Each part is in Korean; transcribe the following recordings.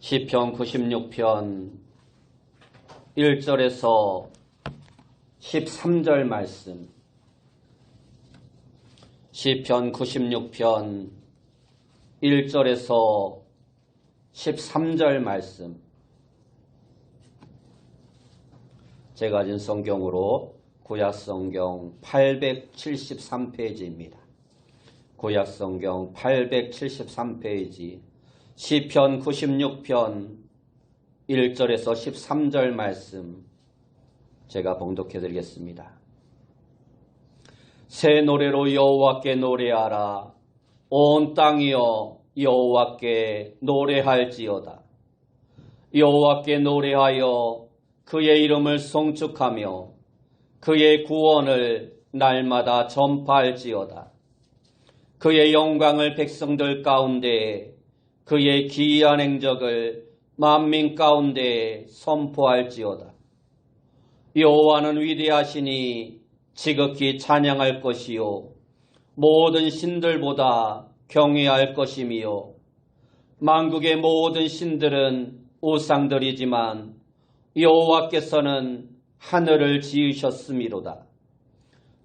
시편 96편 1절에서 13절 말씀. 시편 96편 1절에서 13절 말씀. 제가 가진 성경으로 구약성경 873페이지입니다. 구약성경 873페이지 시편 96편 1절에서 13절 말씀 제가 봉독해 드리겠습니다. 새 노래로 여호와께 노래하라. 온 땅이여 여호와께 노래할지어다. 여호와께 노래하여 그의 이름을 송축하며 그의 구원을 날마다 전파할지어다. 그의 영광을 백성들 가운데 그의 기이한 행적을 만민 가운데 선포할지어다. 여호와는 위대하시니 지극히 찬양할 것이요 모든 신들보다 경외할 것이며 만국의 모든 신들은 우상들이지만 여호와께서는 하늘을 지으셨음이로다.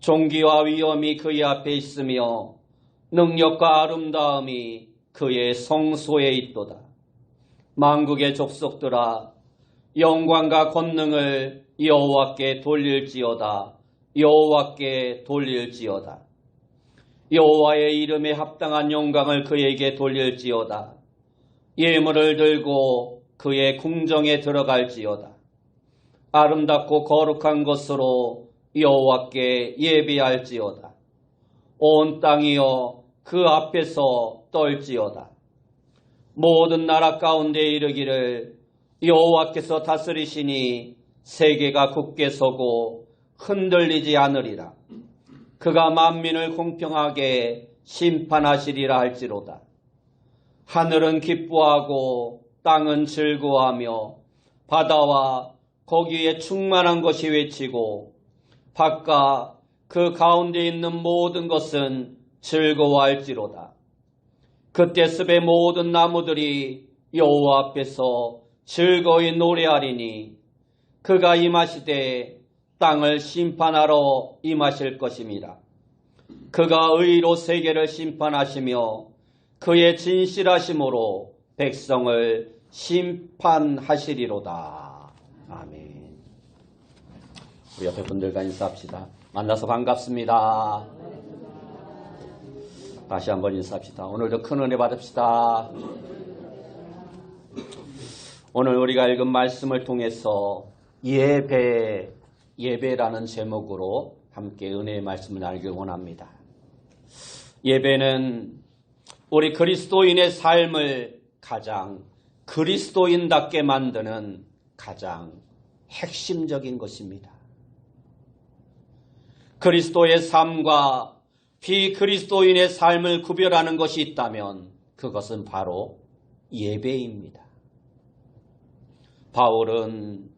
존귀와 위엄이 그의 앞에 있으며 능력과 아름다움이 그의 성소에 있도다. 만국의 족속들아 영광과 권능을 여호와께 돌릴지어다. 여호와께 돌릴지어다. 여호와의 이름에 합당한 영광을 그에게 돌릴지어다. 예물을 들고 그의 궁정에 들어갈지어다. 아름답고 거룩한 것으로 여호와께 예배할지어다. 온 땅이여 그 앞에서 떨지어다. 모든 나라 가운데 이르기를 여호와께서 다스리시니 세계가 굳게 서고 흔들리지 않으리라. 그가 만민을 공평하게 심판하시리라 할지로다. 하늘은 기뻐하고 땅은 즐거워하며 바다와 거기에 충만한 것이 외치고 밭과 그 가운데 있는 모든 것은 즐거워할지로다. 그때 습의 모든 나무들이 여호와 앞에서 즐거이 노래하리니 그가 임하시되 땅을 심판하러 임하실 것임이라. 그가 의로 세계를 심판하시며 그의 진실하심으로 백성을 심판하시리로다. 아멘. 우리 옆에 분들과 인사합시다. 만나서 반갑습니다. 다시 한번 인사합시다. 오늘도 큰 은혜 받읍시다. 오늘 우리가 읽은 말씀을 통해서 예배라는 제목으로 함께 은혜의 말씀을 나누길 원합니다. 예배는 우리 그리스도인의 삶을 가장 그리스도인답게 만드는 가장 핵심적인 것입니다. 그리스도의 삶과 비그리스도인의 삶을 구별하는 것이 있다면 그것은 바로 예배입니다. 바울은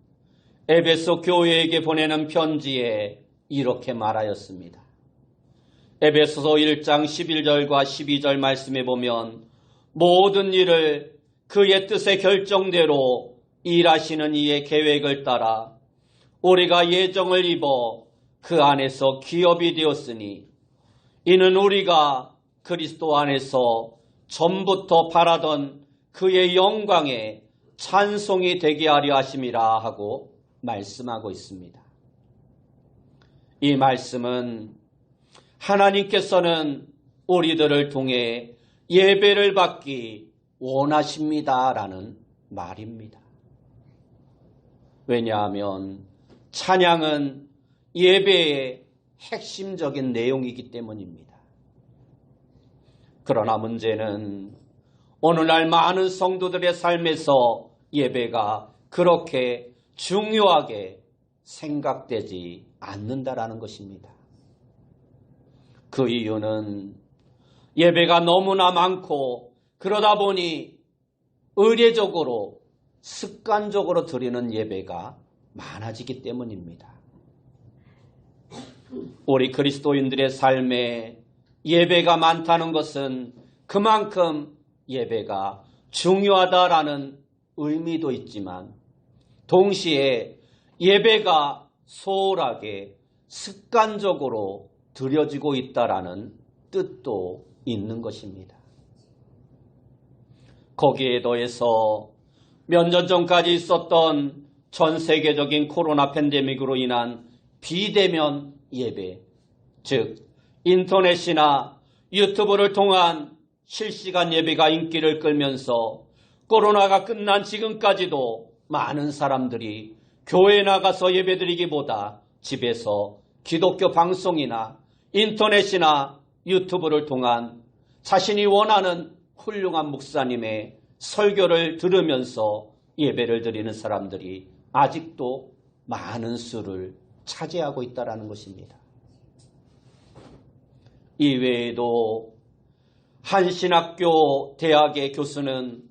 에베소 교회에게 보내는 편지에 이렇게 말하였습니다. 에베소서 1장 11절과 12절 말씀에 보면 모든 일을 그의 뜻의 결정대로 일하시는 이의 계획을 따라 우리가 예정을 입어 그 안에서 기업이 되었으니 이는 우리가 그리스도 안에서 전부터 바라던 그의 영광에 찬송이 되게 하려 하심이라 하고 말씀하고 있습니다. 이 말씀은 하나님께서는 우리들을 통해 예배를 받기 원하십니다라는 말입니다. 왜냐하면 찬양은 예배의 핵심적인 내용이기 때문입니다. 그러나 문제는 오늘날 많은 성도들의 삶에서 예배가 그렇게 중요하게 생각되지 않는다라는 것입니다. 그 이유는 예배가 너무나 많고 그러다 보니 의례적으로 습관적으로 드리는 예배가 많아지기 때문입니다. 우리 그리스도인들의 삶에 예배가 많다는 것은 그만큼 예배가 중요하다라는 의미도 있지만 동시에 예배가 소홀하게 습관적으로 드려지고 있다라는 뜻도 있는 것입니다. 거기에 더해서 몇 년 전까지 있었던 전 세계적인 코로나 팬데믹으로 인한 비대면 예배, 즉 인터넷이나 유튜브를 통한 실시간 예배가 인기를 끌면서 코로나가 끝난 지금까지도 많은 사람들이 교회에 나가서 예배드리기보다 집에서 기독교 방송이나 인터넷이나 유튜브를 통한 자신이 원하는 훌륭한 목사님의 설교를 들으면서 예배를 드리는 사람들이 아직도 많은 수를 차지하고 있다는 것입니다. 이외에도 한 신학교 대학의 교수는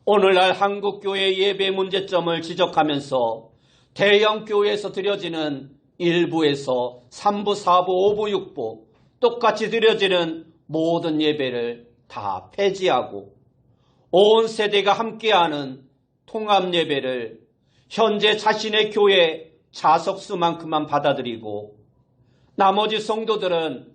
오늘날 한국교회 예배 문제점을 지적하면서 대형 교회에서 드려지는 1부에서 3부, 4부, 5부, 6부 똑같이 드려지는 모든 예배를 다 폐지하고 온 세대가 함께하는 통합 예배를 현재 자신의 교회 자석수만큼만 받아들이고 나머지 성도들은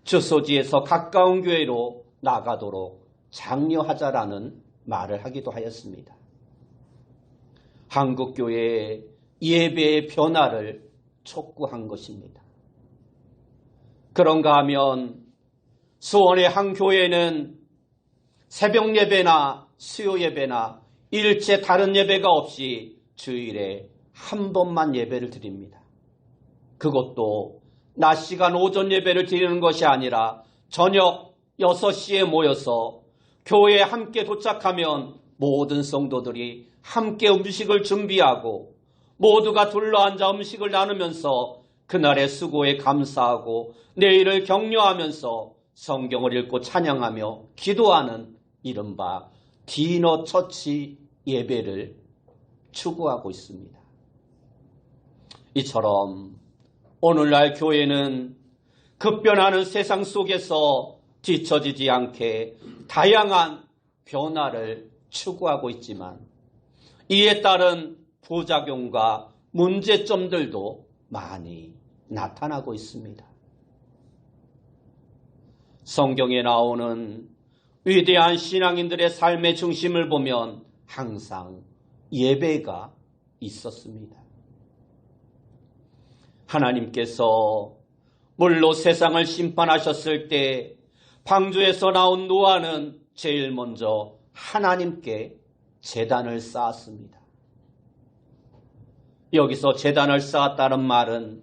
주소지에서 가까운 교회로 나가도록 장려하자라는 말을 하기도 하였습니다. 한국교회의 예배의 변화를 촉구한 것입니다. 그런가 하면 수원의 한 교회는 새벽 예배나 수요 예배나 일체 다른 예배가 없이 주일에 한 번만 예배를 드립니다. 그것도 낮 시간 오전 예배를 드리는 것이 아니라 저녁 6시에 모여서 교회에 함께 도착하면 모든 성도들이 함께 음식을 준비하고 모두가 둘러앉아 음식을 나누면서 그날의 수고에 감사하고 내일을 격려하면서 성경을 읽고 찬양하며 기도하는 이른바 디너 처치 예배를 추구하고 있습니다. 이처럼 오늘날 교회는 급변하는 세상 속에서 뒤처지지 않게 다양한 변화를 추구하고 있지만 이에 따른 부작용과 문제점들도 많이 나타나고 있습니다. 성경에 나오는 위대한 신앙인들의 삶의 중심을 보면 항상 예배가 있었습니다. 하나님께서 물로 세상을 심판하셨을 때 방주에서 나온 노아는 제일 먼저 하나님께 제단을 쌓았습니다. 여기서 제단을 쌓았다는 말은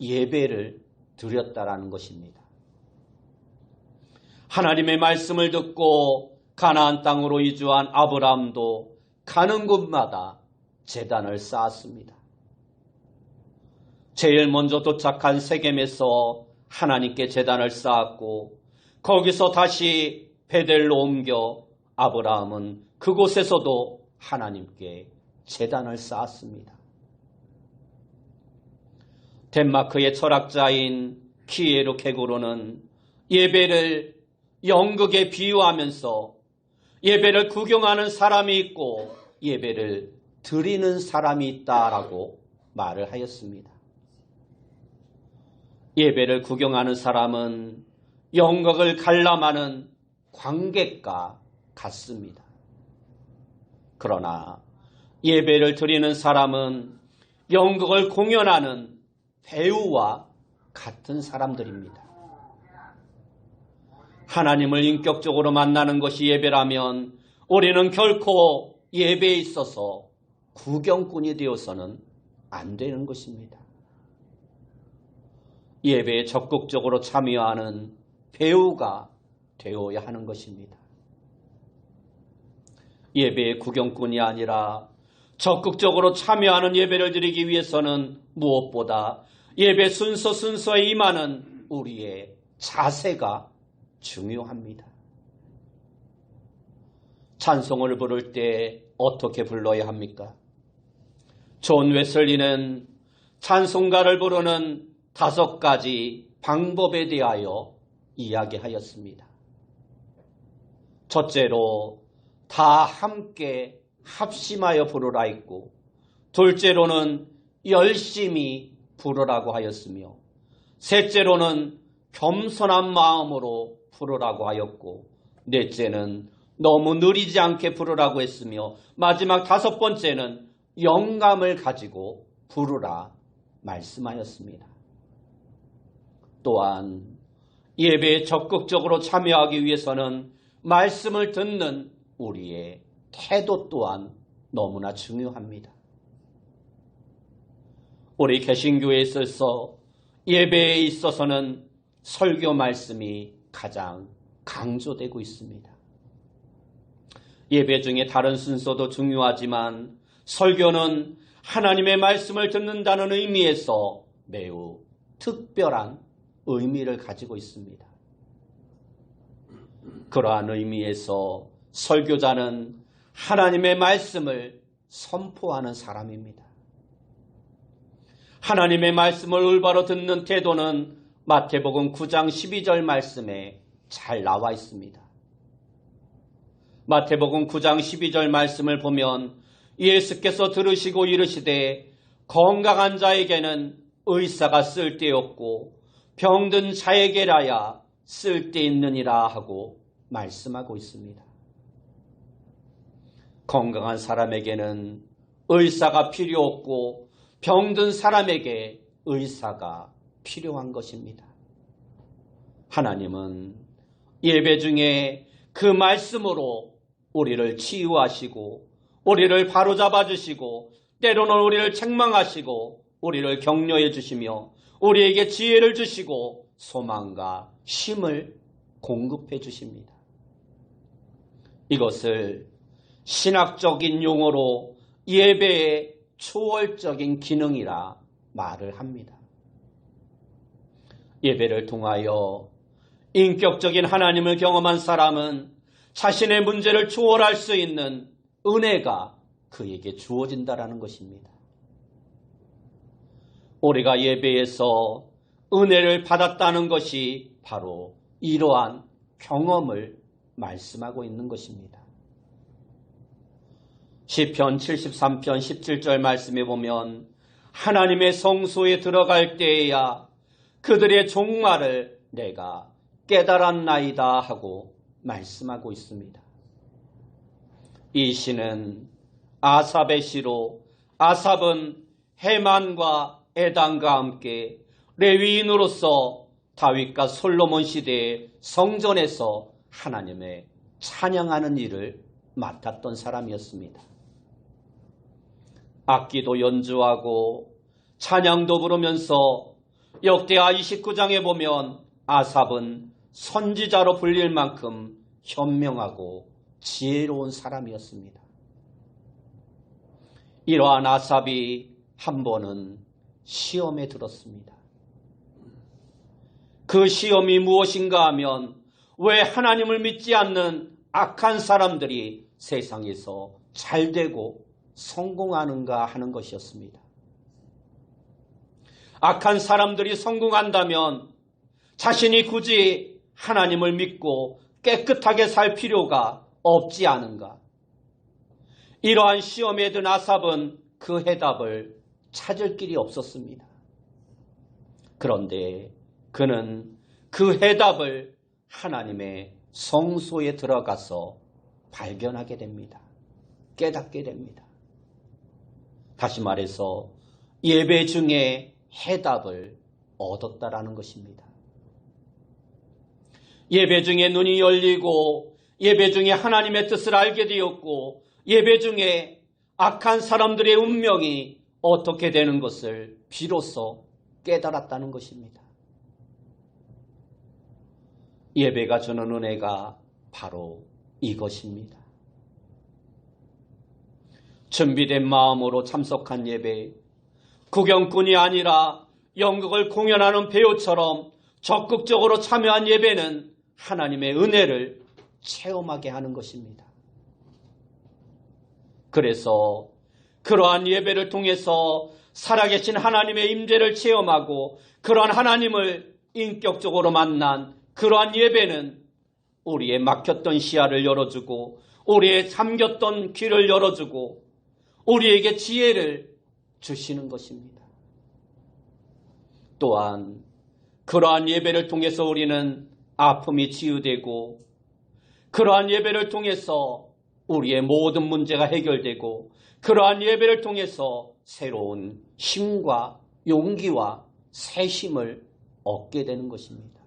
예배를 드렸다라는 것입니다. 하나님의 말씀을 듣고 가나안 땅으로 이주한 아브라함도 가는 곳마다 제단을 쌓았습니다. 제일 먼저 도착한 세겜에서 하나님께 제단을 쌓았고 거기서 다시 베델로 옮겨 아브라함은 그곳에서도 하나님께 제단을 쌓았습니다. 덴마크의 철학자인 키에르 케고르는 예배를 연극에 비유하면서 예배를 구경하는 사람이 있고 예배를 드리는 사람이 있다라고 말을 하였습니다. 예배를 구경하는 사람은 연극을 관람하는 관객과 같습니다. 그러나 예배를 드리는 사람은 연극을 공연하는 배우와 같은 사람들입니다. 하나님을 인격적으로 만나는 것이 예배라면 우리는 결코 예배에 있어서 구경꾼이 되어서는 안 되는 것입니다. 예배에 적극적으로 참여하는 배우가 되어야 하는 것입니다. 예배의 구경꾼이 아니라 적극적으로 참여하는 예배를 드리기 위해서는 무엇보다 예배 순서에 임하는 우리의 자세가 중요합니다. 찬송을 부를 때 어떻게 불러야 합니까? 존 웨슬리는 찬송가를 부르는 5가지 방법에 대하여 이야기하였습니다. 첫째로 다 함께 합심하여 부르라 했고, 둘째로는 열심히 부르라고 하였으며, 셋째로는 겸손한 마음으로 부르라고 하였고, 넷째는 너무 느리지 않게 부르라고 했으며, 마지막 다섯 번째는 영감을 가지고 부르라 말씀하였습니다. 또한 예배에 적극적으로 참여하기 위해서는 말씀을 듣는 우리의 태도 또한 너무나 중요합니다. 우리 개신교회에 있어서 예배에 있어서는 설교 말씀이 가장 강조되고 있습니다. 예배 중에 다른 순서도 중요하지만 설교는 하나님의 말씀을 듣는다는 의미에서 매우 특별한 의미를 가지고 있습니다. 그러한 의미에서 설교자는 하나님의 말씀을 선포하는 사람입니다. 하나님의 말씀을 올바로 듣는 태도는 마태복음 9장 12절 말씀에 잘 나와 있습니다. 마태복음 9장 12절 말씀을 보면 예수께서 들으시고 이르시되 건강한 자에게는 의사가 쓸데없고 병든 자에게라야 쓸데있느니라 하고 말씀하고 있습니다. 건강한 사람에게는 의사가 필요 없고 병든 사람에게 의사가 필요한 것입니다. 하나님은 예배 중에 그 말씀으로 우리를 치유하시고 우리를 바로잡아 주시고 때로는 우리를 책망하시고 우리를 격려해 주시며 우리에게 지혜를 주시고 소망과 힘을 공급해 주십니다. 이것을 신학적인 용어로 예배의 초월적인 기능이라 말을 합니다. 예배를 통하여 인격적인 하나님을 경험한 사람은 자신의 문제를 초월할 수 있는 은혜가 그에게 주어진다라는 것입니다. 우리가 예배에서 은혜를 받았다는 것이 바로 이러한 경험을 말씀하고 있는 것입니다. 시편 73편 17절 말씀에 보면 하나님의 성소에 들어갈 때에야 그들의 종말을 내가 깨달았나이다 하고 말씀하고 있습니다. 이 시는 아삽의 시로 아삽은 헤만과 에단과 함께 레위인으로서 다윗과 솔로몬 시대의 성전에서 하나님의 찬양하는 일을 맡았던 사람이었습니다. 악기도 연주하고 찬양도 부르면서 역대하 29장에 보면 아삽은 선지자로 불릴 만큼 현명하고 지혜로운 사람이었습니다. 이러한 아삽이 한 번은 시험에 들었습니다. 그 시험이 무엇인가 하면 왜 하나님을 믿지 않는 악한 사람들이 세상에서 잘되고 성공하는가 하는 것이었습니다. 악한 사람들이 성공한다면 자신이 굳이 하나님을 믿고 깨끗하게 살 필요가 없지 않은가? 이러한 시험에 든 아삽은 그 해답을 찾을 길이 없었습니다. 그런데 그는 그 해답을 하나님의 성소에 들어가서 발견하게 됩니다. 깨닫게 됩니다. 다시 말해서 예배 중에 해답을 얻었다라는 것입니다. 예배 중에 눈이 열리고 예배 중에 하나님의 뜻을 알게 되었고 예배 중에 악한 사람들의 운명이 어떻게 되는 것을 비로소 깨달았다는 것입니다. 예배가 주는 은혜가 바로 이것입니다. 준비된 마음으로 참석한 예배, 구경꾼이 아니라 연극을 공연하는 배우처럼 적극적으로 참여한 예배는 하나님의 은혜를 체험하게 하는 것입니다. 그래서 그러한 예배를 통해서 살아계신 하나님의 임재를 체험하고 그러한 하나님을 인격적으로 만난 그러한 예배는 우리의 막혔던 시야를 열어주고 우리의 잠겼던 귀를 열어주고 우리에게 지혜를 주시는 것입니다. 또한 그러한 예배를 통해서 우리는 아픔이 치유되고 그러한 예배를 통해서 우리의 모든 문제가 해결되고 그러한 예배를 통해서 새로운 힘과 용기와 새 힘을 얻게 되는 것입니다.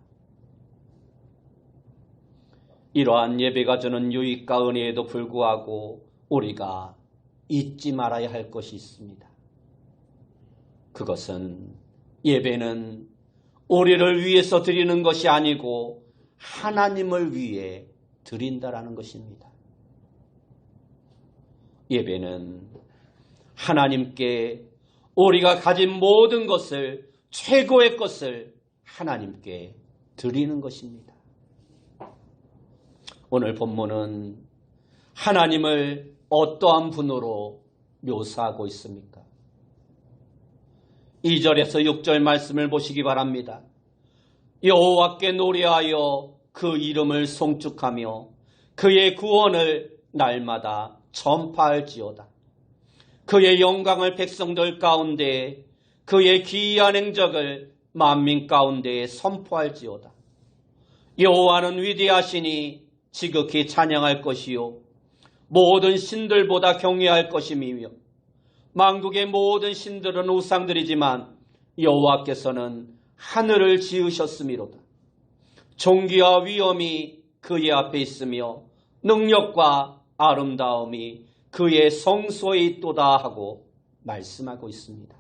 이러한 예배가 주는 유익과 은혜에도 불구하고 우리가 잊지 말아야 할 것이 있습니다. 그것은 예배는 우리를 위해서 드리는 것이 아니고 하나님을 위해 드린다라는 것입니다. 예배는 하나님께 우리가 가진 모든 것을, 최고의 것을 하나님께 드리는 것입니다. 오늘 본문은 하나님을 어떠한 분으로 묘사하고 있습니까? 2절에서 6절 말씀을 보시기 바랍니다. 여호와께 노래하여 그 이름을 송축하며 그의 구원을 날마다 전파할지어다. 그의 영광을 백성들 가운데, 그의 기이한 행적을 만민 가운데 선포할지어다. 여호와는 위대하시니 지극히 찬양할 것이요 모든 신들보다 경외할 것임이며 만국의 모든 신들은 우상들이지만 여호와께서는 하늘을 지으셨음이로다. 존귀와 위엄이 그의 앞에 있으며 능력과 아름다움이 그의 성소에 있도다 하고 말씀하고 있습니다.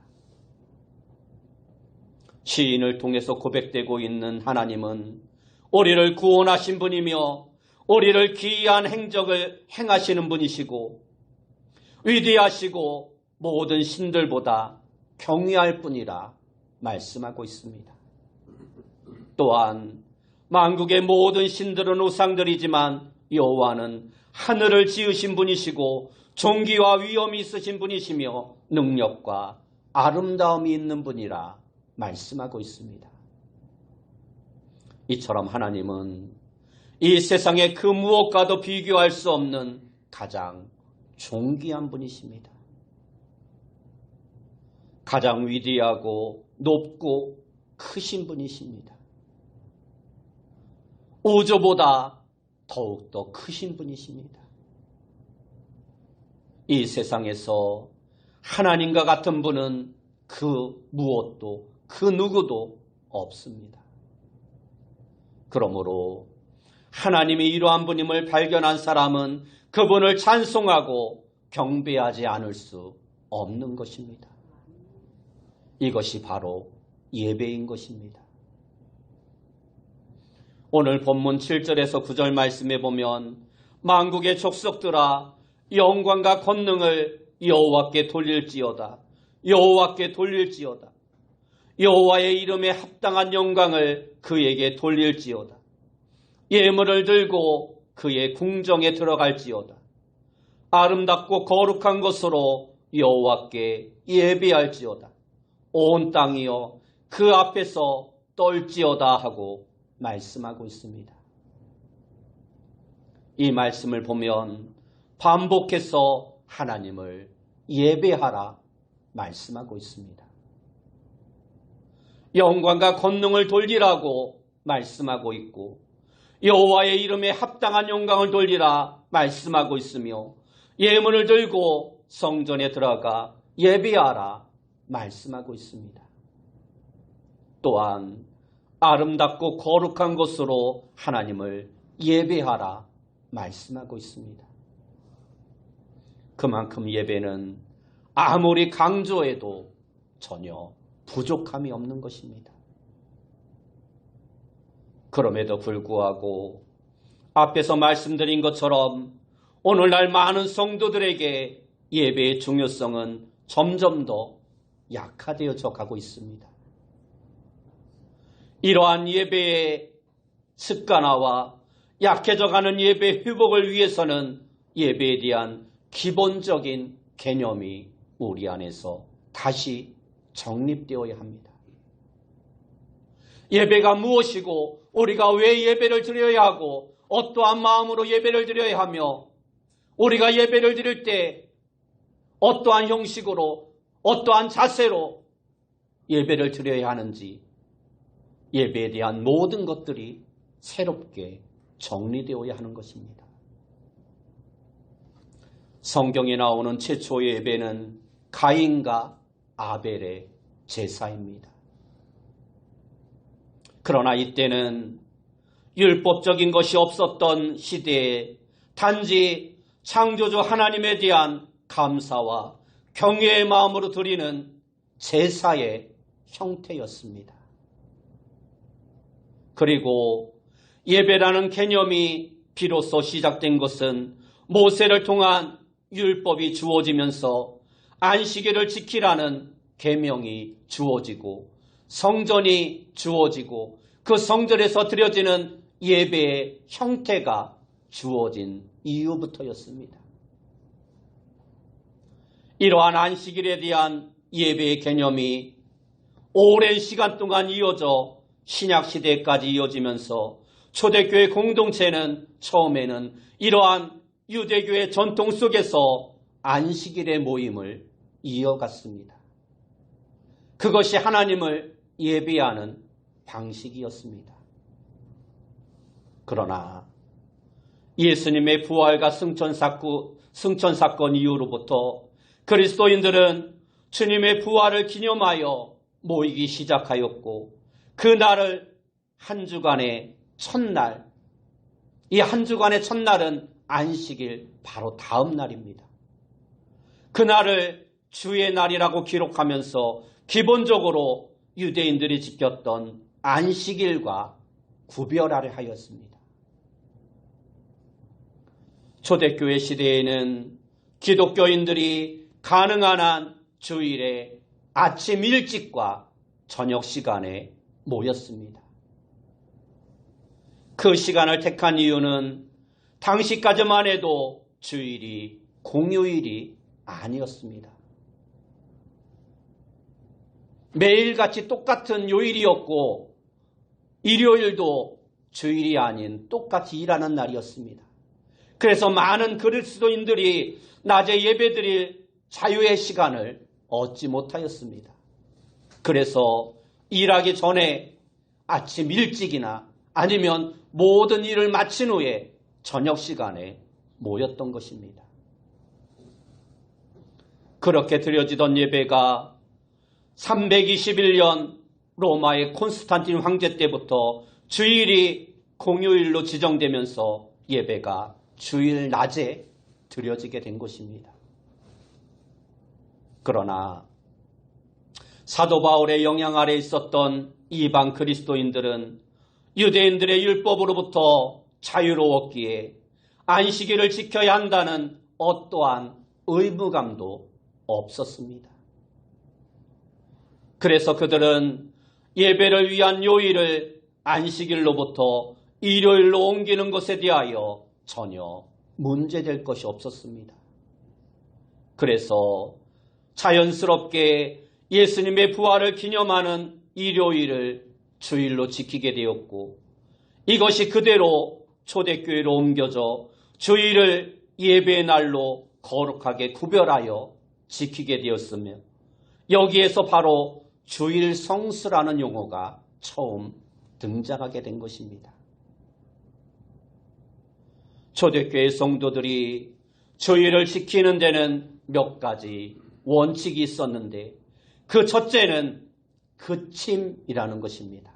시인을 통해서 고백되고 있는 하나님은 우리를 구원하신 분이며 우리를 기이한 행적을 행하시는 분이시고 위대하시고 모든 신들보다 경외할 뿐이라 말씀하고 있습니다. 또한 만국의 모든 신들은 우상들이지만 여호와는 하늘을 지으신 분이시고 존귀와 위엄이 있으신 분이시며 능력과 아름다움이 있는 분이라 말씀하고 있습니다. 이처럼 하나님은 이 세상의 그 무엇과도 비교할 수 없는 가장 존귀한 분이십니다. 가장 위대하고 높고 크신 분이십니다. 우주보다 더욱더 크신 분이십니다. 이 세상에서 하나님과 같은 분은 그 무엇도 그 누구도 없습니다. 그러므로 하나님이 이러한 분임을 발견한 사람은 그분을 찬송하고 경배하지 않을 수 없는 것입니다. 이것이 바로 예배인 것입니다. 오늘 본문 7절에서 9절 말씀에 보면 만국의 족속들아 영광과 권능을 여호와께 돌릴지어다. 여호와께 돌릴지어다. 여호와의 이름에 합당한 영광을 그에게 돌릴지어다. 예물을 들고 그의 궁정에 들어갈지어다. 아름답고 거룩한 것으로 여호와께 예배할지어다. 온 땅이여 그 앞에서 떨지어다 하고 말씀하고 있습니다. 이 말씀을 보면 반복해서 하나님을 예배하라 말씀하고 있습니다. 영광과 권능을 돌리라고 말씀하고 있고 여호와의 이름에 합당한 영광을 돌리라 말씀하고 있으며 예물을 들고 성전에 들어가 예배하라 말씀하고 있습니다. 또한 아름답고 거룩한 것으로 하나님을 예배하라 말씀하고 있습니다. 그만큼 예배는 아무리 강조해도 전혀 부족함이 없는 것입니다. 그럼에도 불구하고 앞에서 말씀드린 것처럼 오늘날 많은 성도들에게 예배의 중요성은 점점 더 약화되어져 가고 있습니다. 이러한 예배의 습관화와 약해져가는 예배 회복을 위해서는 예배에 대한 기본적인 개념이 우리 안에서 다시 정립되어야 합니다. 예배가 무엇이고 우리가 왜 예배를 드려야 하고 어떠한 마음으로 예배를 드려야 하며 우리가 예배를 드릴 때 어떠한 형식으로, 어떠한 자세로 예배를 드려야 하는지 예배에 대한 모든 것들이 새롭게 정리되어야 하는 것입니다. 성경에 나오는 최초의 예배는 가인과 아벨의 제사입니다. 그러나 이때는 율법적인 것이 없었던 시대에 단지 창조주 하나님에 대한 감사와 경외의 마음으로 드리는 제사의 형태였습니다. 그리고 예배라는 개념이 비로소 시작된 것은 모세를 통한 율법이 주어지면서 안식일을 지키라는 계명이 주어지고 성전이 주어지고 그 성전에서 드려지는 예배의 형태가 주어진 이후부터였습니다. 이러한 안식일에 대한 예배의 개념이 오랜 시간 동안 이어져 신약시대까지 이어지면서 초대교회 공동체는 처음에는 이러한 유대교의 전통 속에서 안식일의 모임을 이어갔습니다. 그것이 하나님을 예배하는 방식이었습니다. 그러나 예수님의 부활과 승천 사건 이후로부터 그리스도인들은 주님의 부활을 기념하여 모이기 시작하였고 그날을 한 주간의 첫날, 이 한 주간의 첫날은 안식일 바로 다음 날입니다. 그날을 주의 날이라고 기록하면서 기본적으로 유대인들이 지켰던 안식일과 구별하려 하였습니다. 초대교회 시대에는 기독교인들이 가능한 한 주일에 아침 일찍과 저녁 시간에 모였습니다. 그 시간을 택한 이유는 당시까지만 해도 주일이 공휴일이 아니었습니다. 매일같이 똑같은 요일이었고 일요일도 주일이 아닌 똑같이 일하는 날이었습니다. 그래서 많은 그리스도인들이 낮에 예배드릴 자유의 시간을 얻지 못하였습니다. 그래서 일하기 전에 아침 일찍이나 아니면 모든 일을 마친 후에 저녁 시간에 모였던 것입니다. 그렇게 드려지던 예배가 321년 로마의 콘스탄틴 황제 때부터 주일이 공휴일로 지정되면서 예배가 주일 낮에 드려지게 된 것입니다. 그러나 사도 바울의 영향 아래 있었던 이방 그리스도인들은 유대인들의 율법으로부터 자유로웠기에 안식일을 지켜야 한다는 어떠한 의무감도 없었습니다. 그래서 그들은 예배를 위한 요일을 안식일로부터 일요일로 옮기는 것에 대하여 전혀 문제될 것이 없었습니다. 그래서 자연스럽게 예수님의 부활을 기념하는 일요일을 주일로 지키게 되었고 이것이 그대로 초대교회로 옮겨져 주일을 예배의 날로 거룩하게 구별하여 지키게 되었으며 여기에서 바로 주일 성수라는 용어가 처음 등장하게 된 것입니다. 초대교회 성도들이 주일을 지키는 데는 몇 가지 원칙이 있었는데 그 첫째는 그침이라는 것입니다.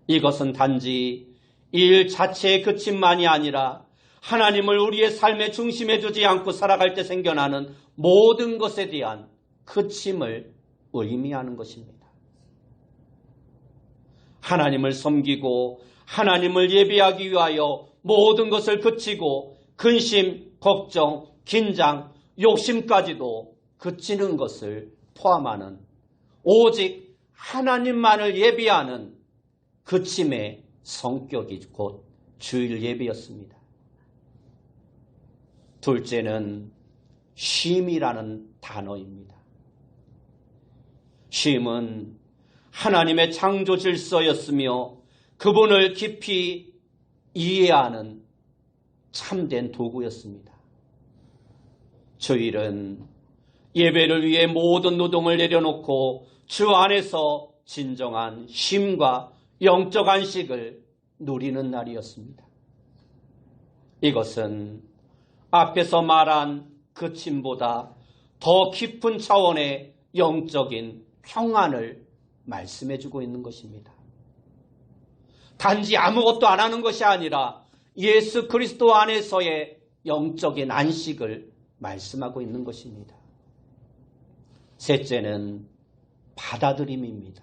이것은 단지 일 자체의 그침만이 아니라 하나님을 우리의 삶의 중심에 두지 않고 살아갈 때 생겨나는 모든 것에 대한 그침을 의미하는 것입니다. 하나님을 섬기고 하나님을 예배하기 위하여 모든 것을 그치고 근심, 걱정, 긴장, 욕심까지도 그치는 것을 포함하는 오직 하나님만을 예배하는 그침의 성격이 곧 주일 예배였습니다. 둘째는 쉼이라는 단어입니다. 쉼은 하나님의 창조 질서였으며 그분을 깊이 이해하는 참된 도구였습니다. 주일은 예배를 위해 모든 노동을 내려놓고 주 안에서 진정한 쉼과 영적 안식을 누리는 날이었습니다. 이것은 앞에서 말한 그침보다 더 깊은 차원의 영적인 평안을 말씀해주고 있는 것입니다. 단지 아무것도 안 하는 것이 아니라 예수 그리스도 안에서의 영적인 안식을 말씀하고 있는 것입니다. 셋째는 받아들임입니다.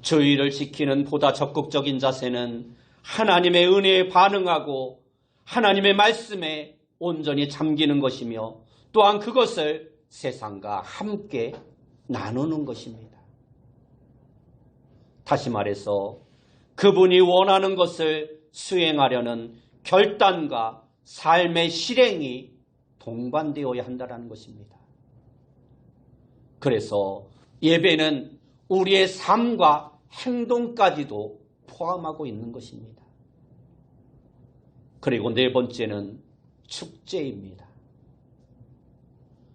주의를 지키는 보다 적극적인 자세는 하나님의 은혜에 반응하고 하나님의 말씀에 온전히 잠기는 것이며 또한 그것을 세상과 함께 나누는 것입니다. 다시 말해서 그분이 원하는 것을 수행하려는 결단과 삶의 실행이 동반되어야 한다는 것입니다. 그래서 예배는 우리의 삶과 행동까지도 포함하고 있는 것입니다. 그리고 네 번째는 축제입니다.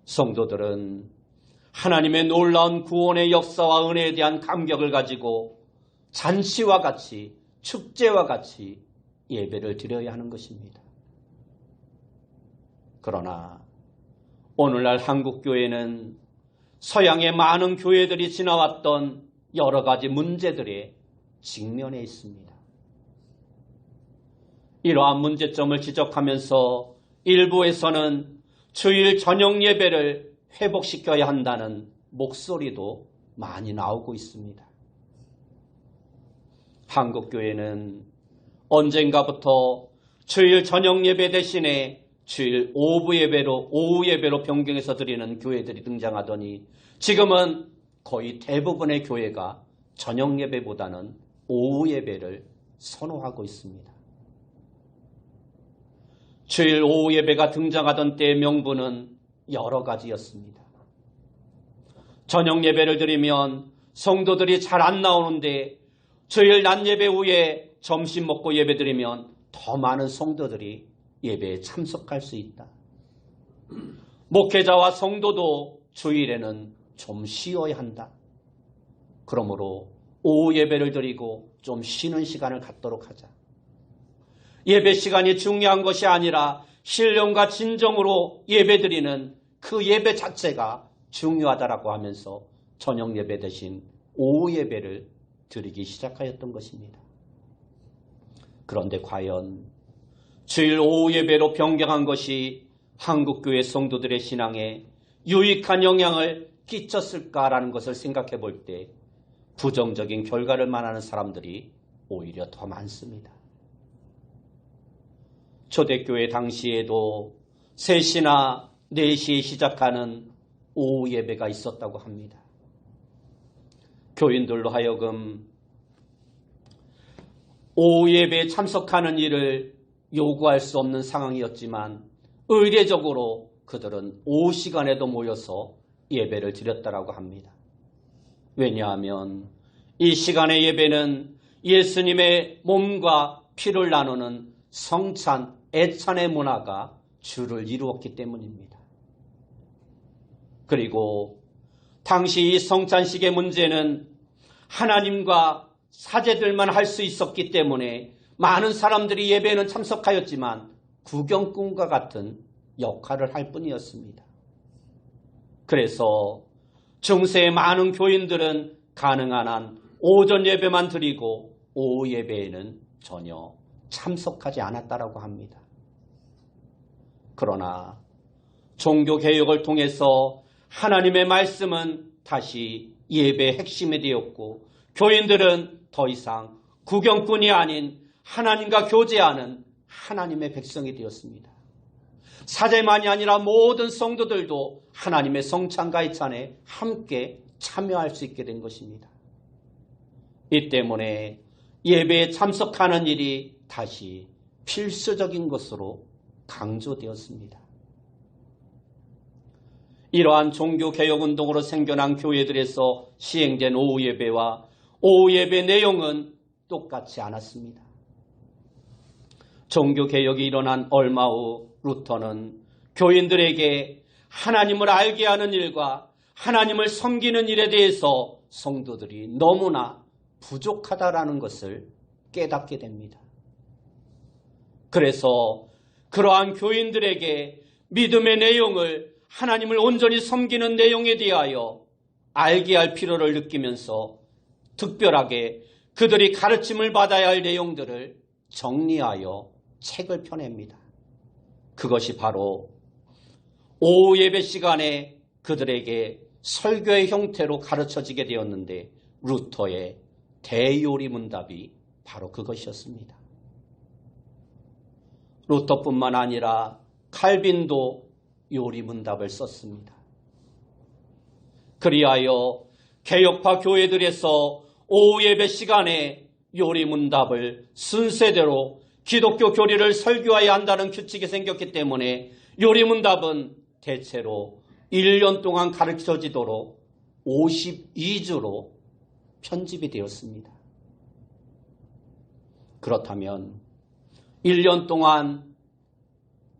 성도들은 하나님의 놀라운 구원의 역사와 은혜에 대한 감격을 가지고 잔치와 같이 축제와 같이 예배를 드려야 하는 것입니다. 그러나 오늘날 한국교회는 서양의 많은 교회들이 지나왔던 여러 가지 문제들에 직면해 있습니다. 이러한 문제점을 지적하면서 일부에서는 주일 저녁 예배를 회복시켜야 한다는 목소리도 많이 나오고 있습니다. 한국교회는 언젠가부터 주일 저녁 예배 대신에 주일 오후 예배로 변경해서 드리는 교회들이 등장하더니 지금은 거의 대부분의 교회가 저녁 예배보다는 오후 예배를 선호하고 있습니다. 주일 오후 예배가 등장하던 때의 명분은 여러 가지였습니다. 저녁 예배를 드리면 성도들이 잘 안 나오는데 주일 낮 예배 후에 점심 먹고 예배 드리면 더 많은 성도들이 예배에 참석할 수 있다. 목회자와 성도도 주일에는 좀 쉬어야 한다. 그러므로 오후 예배를 드리고 좀 쉬는 시간을 갖도록 하자. 예배 시간이 중요한 것이 아니라 신령과 진정으로 예배 드리는 그 예배 자체가 중요하다라고 하면서 저녁 예배 대신 오후 예배를 드리기 시작하였던 것입니다. 그런데 과연 주일 오후 예배로 변경한 것이 한국교회 성도들의 신앙에 유익한 영향을 끼쳤을까라는 것을 생각해 볼 때 부정적인 결과를 말하는 사람들이 오히려 더 많습니다. 초대교회 당시에도 3시나 4시에 시작하는 오후 예배가 있었다고 합니다. 교인들로 하여금 오후 예배에 참석하는 일을 요구할 수 없는 상황이었지만 의례적으로 그들은 오후 시간에도 모여서 예배를 드렸다라고 합니다. 왜냐하면 이 시간의 예배는 예수님의 몸과 피를 나누는 성찬, 애찬의 문화가 주를 이루었기 때문입니다. 그리고 당시 이 성찬식의 문제는 하나님과 사제들만 할 수 있었기 때문에 많은 사람들이 예배에는 참석하였지만 구경꾼과 같은 역할을 할 뿐이었습니다. 그래서 중세의 많은 교인들은 가능한 한 오전 예배만 드리고 오후 예배에는 전혀 참석하지 않았다라고 합니다. 그러나 종교개혁을 통해서 하나님의 말씀은 다시 예배의 핵심이 되었고 교인들은 더 이상 구경꾼이 아닌 하나님과 교제하는 하나님의 백성이 되었습니다. 사제만이 아니라 모든 성도들도 하나님의 성찬과 예찬에 함께 참여할 수 있게 된 것입니다. 이 때문에 예배에 참석하는 일이 다시 필수적인 것으로 강조되었습니다. 이러한 종교개혁운동으로 생겨난 교회들에서 시행된 오후 예배와 오후 예배 내용은 똑같지 않았습니다. 종교개혁이 일어난 얼마 후 루터는 교인들에게 하나님을 알게 하는 일과 하나님을 섬기는 일에 대해서 성도들이 너무나 부족하다라는 것을 깨닫게 됩니다. 그래서 그러한 교인들에게 믿음의 내용을 하나님을 온전히 섬기는 내용에 대하여 알게 할 필요를 느끼면서 특별하게 그들이 가르침을 받아야 할 내용들을 정리하여 책을 펴냅니다. 그것이 바로 오후 예배 시간에 그들에게 설교의 형태로 가르쳐지게 되었는데 루터의 대요리문답이 바로 그것이었습니다. 루터뿐만 아니라 칼빈도 요리문답을 썼습니다. 그리하여 개혁파 교회들에서 오후 예배 시간에 요리문답을 순서대로 기독교 교리를 설교해야 한다는 규칙이 생겼기 때문에 요리문답은 대체로 1년 동안 가르쳐지도록 52주로 편집이 되었습니다. 그렇다면 1년 동안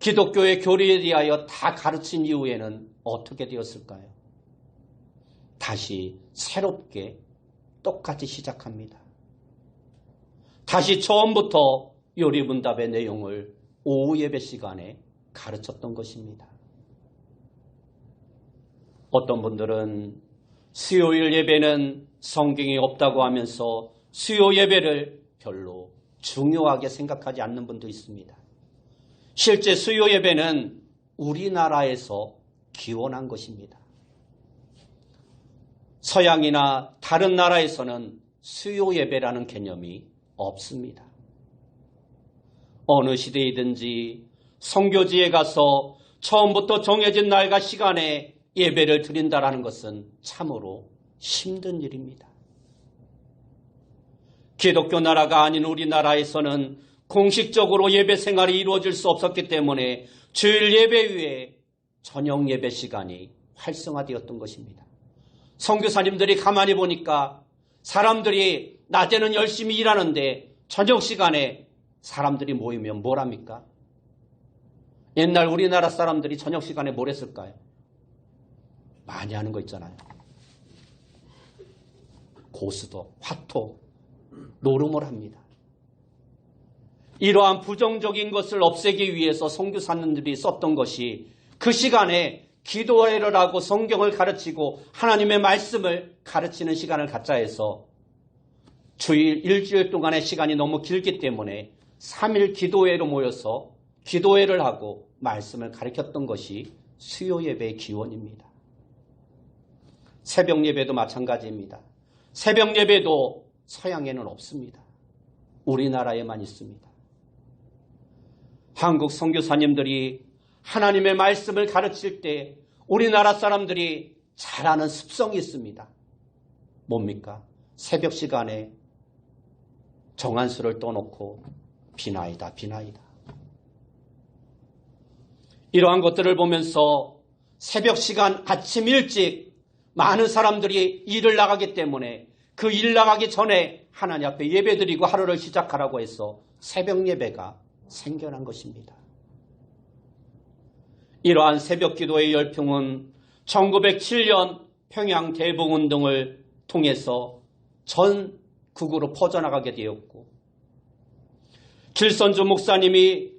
기독교의 교리에 대하여 다 가르친 이후에는 어떻게 되었을까요? 다시 새롭게 똑같이 시작합니다. 다시 처음부터 요리문답의 내용을 오후 예배 시간에 가르쳤던 것입니다. 어떤 분들은 수요일 예배는 성경이 없다고 하면서 수요 예배를 별로 중요하게 생각하지 않는 분도 있습니다. 실제 수요 예배는 우리나라에서 기원한 것입니다. 서양이나 다른 나라에서는 수요 예배라는 개념이 없습니다. 어느 시대이든지 성교지에 가서 처음부터 정해진 날과 시간에 예배를 드린다는 것은 참으로 힘든 일입니다. 기독교 나라가 아닌 우리나라에서는 공식적으로 예배 생활이 이루어질 수 없었기 때문에 주일 예배 위에 저녁 예배 시간이 활성화되었던 것입니다. 선교사님들이 가만히 보니까 사람들이 낮에는 열심히 일하는데 저녁 시간에 사람들이 모이면 뭘 합니까? 옛날 우리나라 사람들이 저녁 시간에 뭘 했을까요? 많이 하는 거 있잖아요. 고스톱, 화토, 노름을 합니다. 이러한 부정적인 것을 없애기 위해서 선교사님들이 썼던 것이 그 시간에 기도회를 하고 성경을 가르치고 하나님의 말씀을 가르치는 시간을 갖자 해서 주일 일주일 동안의 시간이 너무 길기 때문에 3일 기도회로 모여서 기도회를 하고 말씀을 가르쳤던 것이 수요 예배의 기원입니다. 새벽 예배도 마찬가지입니다. 새벽 예배도 서양에는 없습니다. 우리나라에만 있습니다. 한국 선교사님들이 하나님의 말씀을 가르칠 때 우리나라 사람들이 잘 아는 습성이 있습니다. 뭡니까? 새벽 시간에 정한수를 떠놓고 비나이다, 비나이다. 이러한 것들을 보면서 새벽 시간 아침 일찍 많은 사람들이 일을 나가기 때문에 그 일 나가기 전에 하나님 앞에 예배드리고 하루를 시작하라고 해서 새벽 예배가 생겨난 것입니다. 이러한 새벽 기도의 열풍은 1907년 평양 대북운동을 통해서 전국으로 퍼져나가게 되었고 길선주 목사님이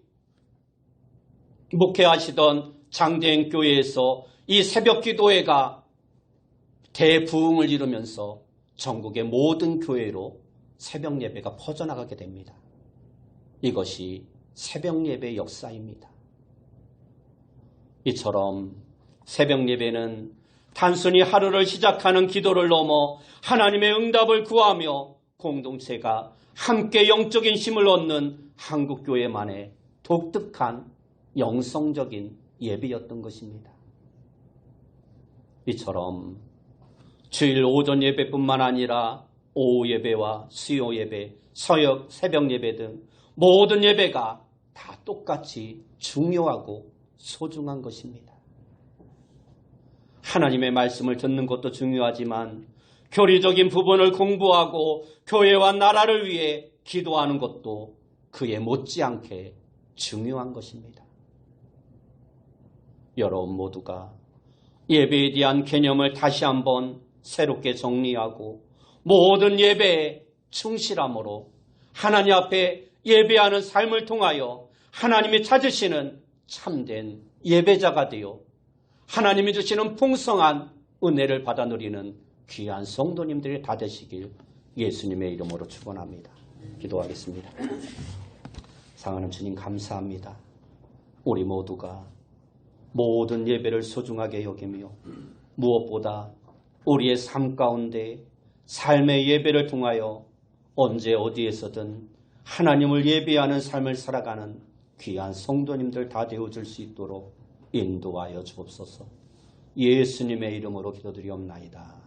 목회하시던 장대행 교회에서 이 새벽 기도회가 대부흥을 이루면서 전국의 모든 교회로 새벽 예배가 퍼져나가게 됩니다. 이것이 새벽 예배의 역사입니다. 이처럼 새벽 예배는 단순히 하루를 시작하는 기도를 넘어 하나님의 응답을 구하며 공동체가 함께 영적인 힘을 얻는 한국교회만의 독특한 영성적인 예배였던 것입니다. 이처럼 주일 오전 예배뿐만 아니라 오후 예배와 수요 예배, 서역, 새벽 예배 등 모든 예배가 다 똑같이 중요하고 소중한 것입니다. 하나님의 말씀을 듣는 것도 중요하지만 교리적인 부분을 공부하고 교회와 나라를 위해 기도하는 것도 그에 못지않게 중요한 것입니다. 여러분 모두가 예배에 대한 개념을 다시 한번 새롭게 정리하고 모든 예배에 충실함으로 하나님 앞에 예배하는 삶을 통하여 하나님이 찾으시는 참된 예배자가 되어 하나님이 주시는 풍성한 은혜를 받아 누리는 귀한 성도님들이 다 되시길 예수님의 이름으로 축원합니다. 기도하겠습니다. 사랑하는 주님 감사합니다. 우리 모두가 모든 예배를 소중하게 여기며 무엇보다 우리의 삶 가운데 삶의 예배를 통하여 언제 어디에서든 하나님을 예배하는 삶을 살아가는 귀한 성도님들 다 되어줄 수 있도록 인도하여 주옵소서. 예수님의 이름으로 기도드리옵나이다.